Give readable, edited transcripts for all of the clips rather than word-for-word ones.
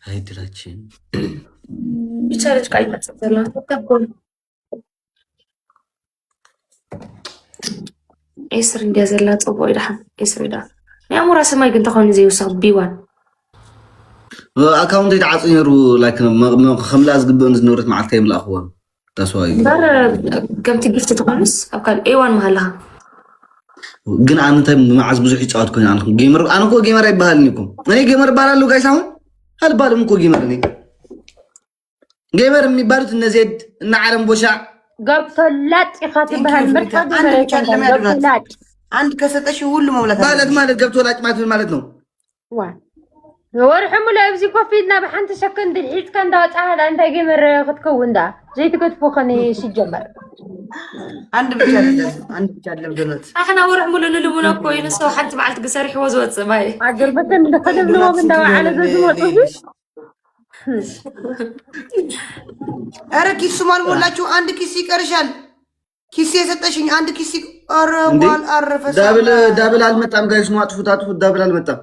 هاي دلاتشين بيشارك قايمة تسلا تقول إسر جزلا تبوي رحم إسر ده يا مرا سماي كنت خوني زي وصل بيوان أكاونت يتعاطي رو لكن خملا أزقبون نورت مع الكيم الأخوان تسوي بر كم تجيف تتقمص أو كان إيوان مهلها جن أنا تيم مع عزبوز حيتشات كوني عنكم جيمر أنا كو جيمر يبهالنيكم أنا جيمر بارالو جاي سامون هل بالهم كو جيمرني جيمر ميبارت النزيد النعرم بوشع قبطلات يخاطب بهالمرحب قبطلات عندك ستاشي هو مولاتها مالت قبطلات مالتنا واه ورحموا لا يبزي كوفيدنا بحنت شكن دلحيت كان دا تعال انت جيمر قد كون دا زي تقول فوقني شي جمر عند بتكلم دولت احنا ورحموا للمنا كوين سو حتى بعد قصري وزوت باي عقل بس نخدم له من دا على زوج ኧረ ኪሱ ማልሞላችሁ አንድ ኪስ ይቀርሻል ኪስ የሰጠሽኝ አንድ ኪስ አረዋል አረፈሰ ዳብል አልመጣም ጋይስ ነው አጥፉት ዳብል አልመጣም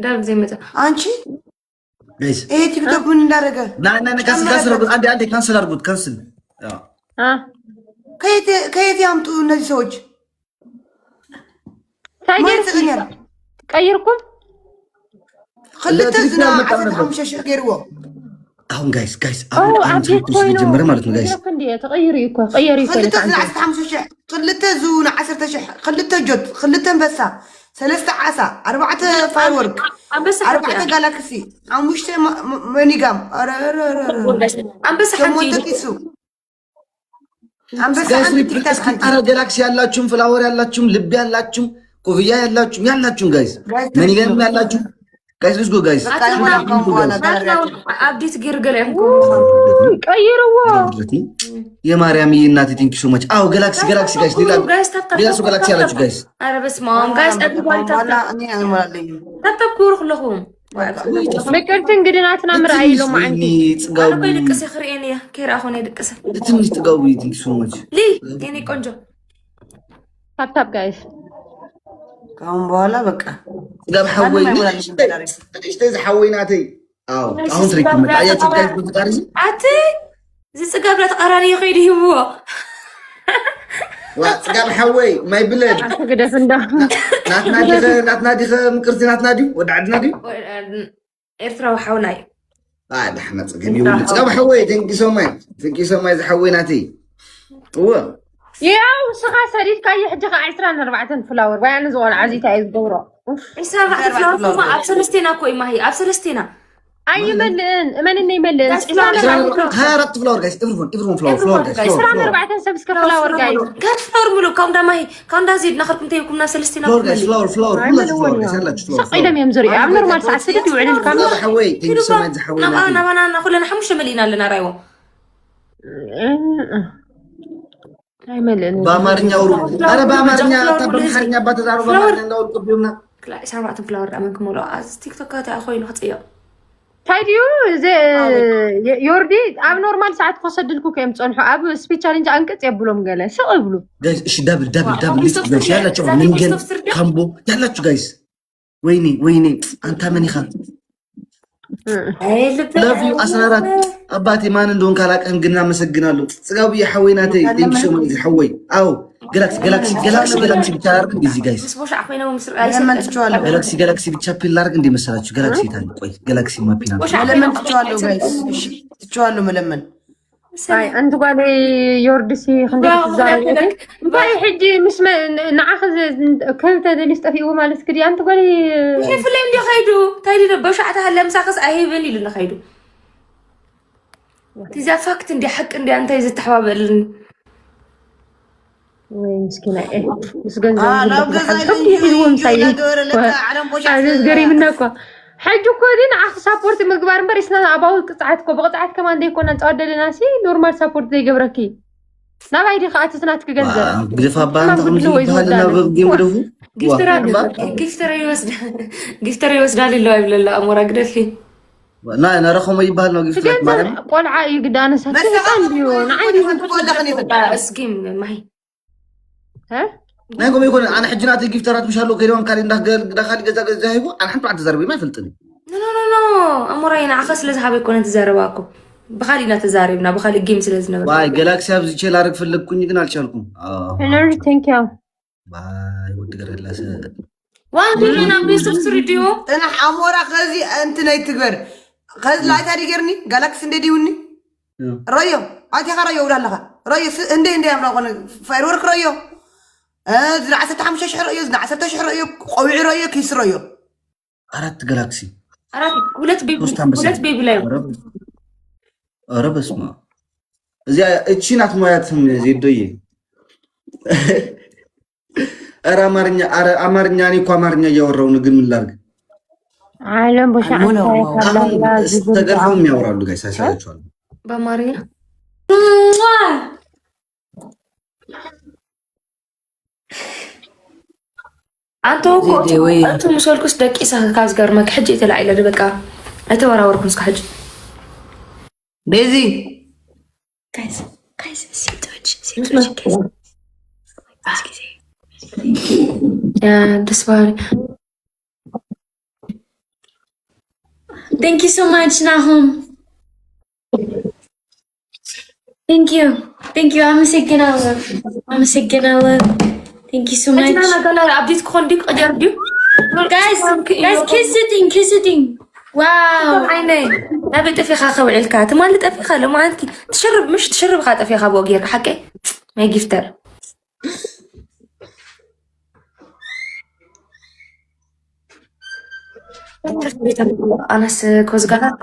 ዳብል ዘይ መጣ አንቺ ጋይስ ይሄ ቲክቶክ ምን እንዳደረገ ና ካንሰል አድርጉት አንዴ ካንሰል አድርጉት ካንሰል ከየት ያምጡ እነዚህ ሰዎች ታይገር ቀይርኩም خليته زنا 15 غيروا አሁን ጋይስ አሁን ጀመረ ማለት ነው ጋይስ ተቀይሪ እኮ ቀይሪ እኮ خليته زنا 15 خليته زون 10 خليته جد خليته انبسا 3 عسى 4 فايرورك 4 جالاكسي عموش منيغام አንበሳ حنتي አንበሳ አንድ ቲክታክ አረ ጋላክሲ ያላችሁም ፍላወር ያላችሁም ልብ ያላችሁም ኮፍያ ያላችሁም ጋይስ መንገም ያላችሁ guys let's go guys አብዲት ግርገለ ቀይሩዋ የማርያም እናት ቲንክ ሶ ማች አው ጋላክሲ ጋይስ ሌላ ሱ ጋላክሲ ያላችሁ ጋይስ አረ በስማም ጋይስ አጥባንታ እኔ አይሞላልኝ ተተኩሩ ለኹም መከርት እንግዲህ ናትና ምራይሎ ማንዲ ጽጋው አረ ይልቅስ ይخريني ከራ ሆነ ይልቅስ ትንሽ ጽጋው ቲንክ ሶ ማች ሊ የኔ ቆንጆ ታፕ ጋይስ ካሁን በኋላ በቃ ጋር ሐወይ እሺ ሐወይናተይ አው አሁን ትሪክ መጣያችሁ ጋይስ በፍጣሪ አቲ ዝጽጋብ ለተቀራኒ ይኸይድ ይሁው وصقاب حوي ما يبلد كده فندا ناتنادي مكرتي ناتنادي ودعدنا دي إرترا وحوناي ده احنا صقاب يولد صقاب حوي ثانك يو سو ماتش حويناتي هو يا وسخا سريت كاي حجه 14 فلاور وين زول عزيت عايز دوره حساب 4 فلاور ما ابسلستينا كوي ما هي ابسلستينا اي من يملن ها رت فلاور جايز everyone فلاور جايز 14 سبسكر فلاور جايز قال فلاور ملو كم دا ما هي كم دا زيد نخركم تيكم ناس سلستينا فلاور فلاور سقيله يمزري عم نورمال ساعه 6 وعلى الكاميرا حوي ثانك يو سو ماتش حوي انا كلنا حمش ملينا لنا رايو هاي ملن بامارنيا ورو انا بامارنيا تبن خرنيا باتزارو بامارنيا نقول قبيومنا لا 7 فلاور امنكم ولا تيك توك تاع اخوي نخطيو ታዲዩ ዮርዲ ኣብ ኖርማል ሰዓት ኮሰድልኩ ከም ጾንሑ ኣብ ስፒች ቻሌንጅ አንቀጽ የብሎም ገለ ሰው ይብሉ ጋይስ እሺ ዳብል ሊስት ጋይስ ያላችሁ መንገን ካምቦ ያላችሁ ጋይስ ወይኔ አንተ ምን ይኻል ላቭ ዩ 14 አባቴ ማን እንደሆን ካላቀም ግን አመሰግናለሁ ጽጋው ይሐወይናቴ ዲንክ ሶ ማች ይሐወይ አው ጋላክሲ ብቻ አርግ ዲዚ ጋይስ ስቦሽ አخوينا ወምስር ለመንጥቻለሁ ጋላክሲ ብቻ ፒል አርግ እንደ መሰላችሁ ጋላክሲ ታን ቆይ ጋላክሲ ማፒና ለመንጥቻለሁ ጋይስ እሺ ትቻለሁ መለመን አይ አንተ ጋር ዮርዲሲ خندك ዛሬ ባይ ሕጂ ምስ ንዓኸ ከብተ ደሊስ ጠፊኡ ማለት ከዲ አንተ ጋር ይፍለ እንዲ ኸይዱ ታይዲ በሻዕታ ለምሳከስ አይሄበን ይልና ኸይዱ ትዛ ፋክት እንዲ ሐቅ እንዲ አንተ ይዝተሐባበልን ወይ ምስኪና ምስገን عزيز قريب منك حج كودين اخ سابورت مغبار بريسنا اباو قصعتكو بقصعت كمان دي كنا نتعدل ناسي نورمال سابورت زي جبركي نا بايدي خاطتنا تكغنزر غزفا بانت بهالنا بجيم غدفو جفتر يوسدال الله يبلل امور اقدفي انا رقم يبال نو جفتر مالم قول عاي قدانس عنديو عادي اسكيم ما هي ها ناقوم يكون انا حجناتي جفترات مش هلو كيلون كان دخل جزا هيبو انا حنت بعد زربي ما يفلطني نو أمورين عخس لازم هبي كونت زارباكم بخلينا تزاربنا بخلي جيم سلازنا باي جالاكسي ابز يشيل عارف فلكوني ግን አልቻልኩም hello thank you باي ود ገረላሰ وانت لنا بيستر ستوديو انا حمورا خزي انت ناي تكبر خز لا تاريغرني جالاكسي انديوني ريو عادي خريو ولا لا ريو اندي امنا فاير ورك ريو زرع 15 شهر ريو زرع 10 شهر ريو قوي ريو كيس ريو አራት ጋላክሲ አራት ሁለት ቤቢ ላይ ኧረ በስመ አብ እዚያ እቺ ናት ማያትም ዜዶዬ ኧረ አማርኛ እኔ እኮ አማርኛ እያወራሁ ነው ግን ምን ላድርግ ዓለም በሻዕታ ተገርፈው የሚያወራሉ ጋይስ አይሳያችኋል በአማርኛ أنتو مسولكوس دك إسا كازجر ما كحج يتلع إلى دبكة أتورا وركون سكحج ديزي guys سيتوج يا دسباري Thank you so much Nahum Thank you I'm a second Allah Thank you so much. Guys, kiss it. Wow. عيني نبي تفيخا خوي الكات ما اللي تفيخا لو ما انت تشرب خا تفيخا بوغير حكي ما يجفتر انا كوزغالا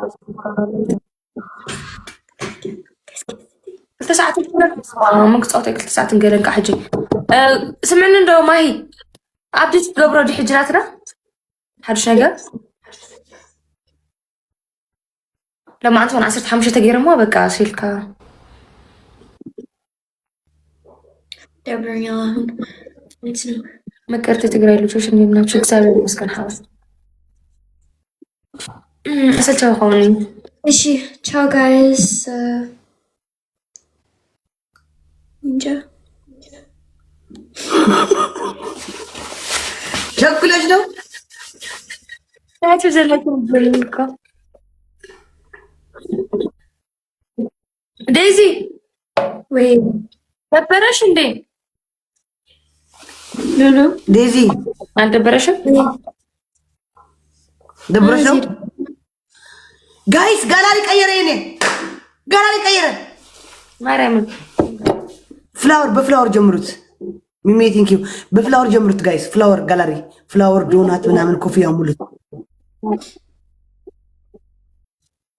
ساعات ممكن تصوتك ساعات نقلن كحجي سمعنا اندو ما هي ابديت قبرو دي حجراتنا حدش نقل لما انت وانا عصرت حمشة تقير ما بقى سيلكا دبرني اللهم مكرتي تقرأي لجوش اني بنابشو تسابي مسكن حاس أسأل تشاو خواني ماشي ciao guys ninja شكلش ነው ታችሁ ዘለኩም ብልካ ዴዚ ወይ ደበረሽ እንዴ ኖ ዴዚ አልደበረሽም ደበረሽ ነው ጋይስ ጋላሪ ቀየረ ማርያም ፍላወር በፍላወር ጀምሩት ሚሚ ቲንክ ዩ በፍላወር ጀምሩት ጋይስ ፍላወር ጋላሪ ፍላወር ዶናት ምናምን ኮፊያ ሙሉት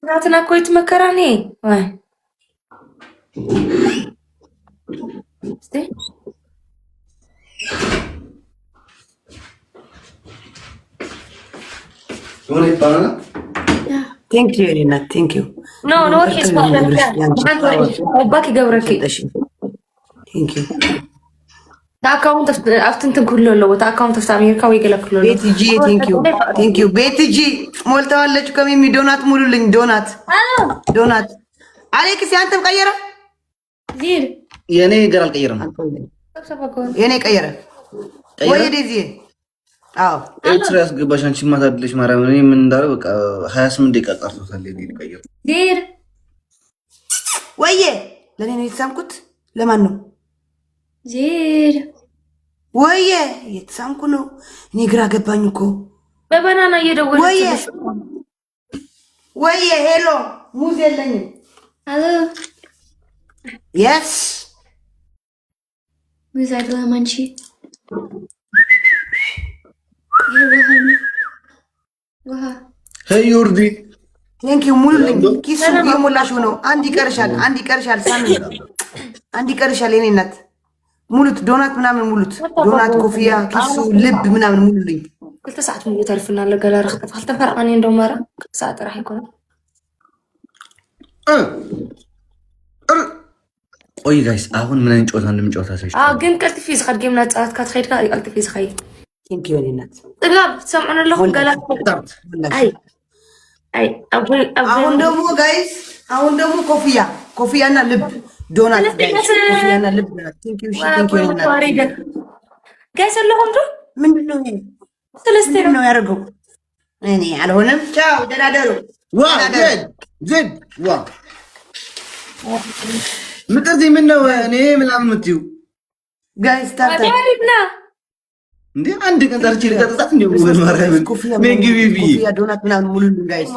ናትና ኮይት መከራኔ ወይ እስቲ ሆነ ይባላል ቲንክ ዩ ሪና ቲንክ ዩ ኖ ሂስ ባክ ገብረኪ ቲንክ ዩ አካውንት አፍትንትን ኩሉ ነው አካውንት አፍታ አሜሪካ ወይ ገለክሉ ነው ቤትጂ ቲንክ ዩ ቤትጂ ሞልተዋለች ከሚሚ ዶናት ሙሉልኝ ዶናት አሌክስ ያንተም ቀየረ ዚር የኔ ገር አልቀየረም የኔ ቀየረ ወይ ዴዚ አዎ ኤክስትራ ያስገባሽ አንቺ ማታድልሽ ማርያም እኔ ምን እንዳለው በቃ 28 ደቂቃ ቀርቶታል የኔ ቀየረ ዚር ወዬ ለኔ ነው የተሳምኩት ለማን ነው ዚር ወዬ የተሳምኩ ነው እኔ ግራ ገባኝ እኮ በባናና እየደወለች ወዬ ሄሎ ሙዝ የለኝም አሎ የስ ሙዝ አይደለም አንቺ ውሃ ሄይ ዮርዲ ቴንክ ዩ ሙሉልኝ ኪሱ እየሞላሽው ነው አንድ ይቀርሻል ሳሚ አንድ ይቀርሻል የኔ እናት ሙሉት ዶናት ምናምን ሙሉት ዶናት ኮፊያ ኪሱ ልብ ምናምን ሙሉልኝ كل ساعة من يتعرفنا على جلارة خطف هل تنفرق عني عندهم مرة كل ساعة راح يكون ቆይ ጋይስ አሁን ምን አይነት ጨዋታ እንደምንጫወታ ሳይሽ ግን ቀልት ፊዝ خد جيمنا ጻት ካትخيد ጋር ቀልት ፊዝ خي ቴንክ ዩ የኔ እናት ጥጋብ ሰምዑን ለኩም ገላ አይ አሁን ደግሞ ኮፊያና ልብ ዶናት ኮፊያና ልብ ቴንክ ዩ ጋይስ አለሁም ዶ ምንድነው ይሄ ሰለስቴ ነው ያደርገው እኔ አልሆነም ቻው ደናደሩ ዋው ዜድ ዋው ምጥርዚ ምን ነው እኔ ምናምን የምትይው ጋይስ ታታ እንዴ አንድ ቀን ጠርቼ ልቀጥጣት እንዴ ወገን ማርያምን ምን ግቢ ቢ ኮፊያ ዶናት ምናምን ሙሉልኝ ጋይስ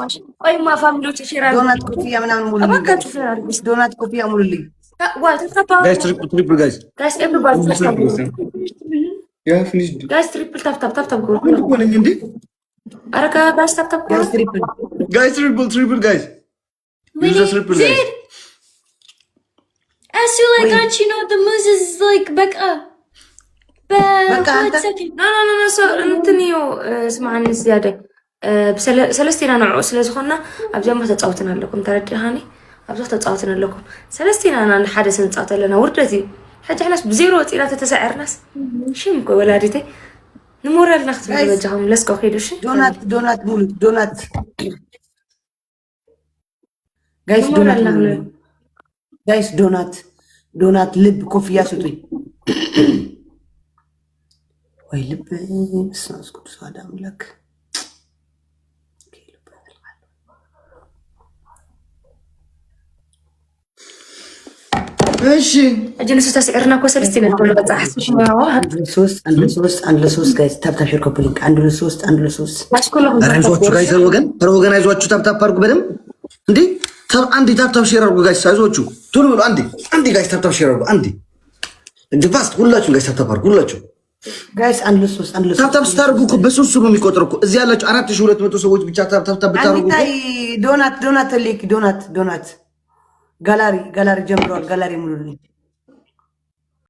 ቆይማ ፋሚሊዎች ይሽራሉ ዶናት ኮፊያ ምናምን ሙሉልኝ ጋይስ ዶናት ኮፊያ ሙሉልኝ ጋይስ ትሪፕል ጋይስ ኤቭሪባዲ ያ ፊኒሽ ጋይስ ትሪፕል ታፕ ጎ ኮነኝ እንዴ አረካ ጋይስ ታፕ ጋይስ ትሪፕል ጋይስ ትሪፕል ጋይስ As you like, aren't you know the moves is like Becca? No. So انتنيو اسمعني زياده سلستينا نوع ስለዝኾና ኣብዛማ ተጻውተና ኣለኩም ተረድሃኒ ኣብዛ ተጻውተና ኣለኩም ሰለስቲና ኣና ሓደ ስንጻውተ ኣለና ውርደዚ ሕጂ ሓላስ ብዜሮ ወፂና ተተሰዓርናስ ሽም ኮ ወላዲቴ ንሞራል ናኽት በጃም ለስኮ ሄዱሽ ዶናት ሙሉ ዶናት ጋይስ ዶናት ልብ ኮፍያ ስጡኝ ወይ ልብ ስናስ ቅዱስ አዳም ለክ እሺ እጀነሱ ተሰዕርና ኮ ሰለስቲና ደሎ በጻሕስ ሽማዋ አንድ ለሶስት ጋይስ ታፕታፕ ሼር ኮፕሊንግ አንድ ለሶስት አይዟችሁ ጋይስ ወገን አይዟችሁ ታፕታፕ አድርጉ በደም እንዴ አንዴ ታፕታፕ ሼር አድርጉ ጋይስ አይዟችሁ ቶሎ ብሎ አንዴ ጋይስ ታፕታፕ ሼር አድርጉ አንዴ እንዴ ፋስት ሁላችሁ ጋይስ ታፕታፕ አድርጉ ሁላችሁ ጋይስ አንድ ለሶስት ታፕታፕ ስታርጉ እኮ በሶስት ነው የሚቆጥረው እኮ እዚህ ያላችሁ 4200 ሰዎች ብቻ ታፕታፕ ብታርጉ ዶናት ሊክ ዶናት ጋላሪ ጀምሯል ጋላሪ ሙሉልኝ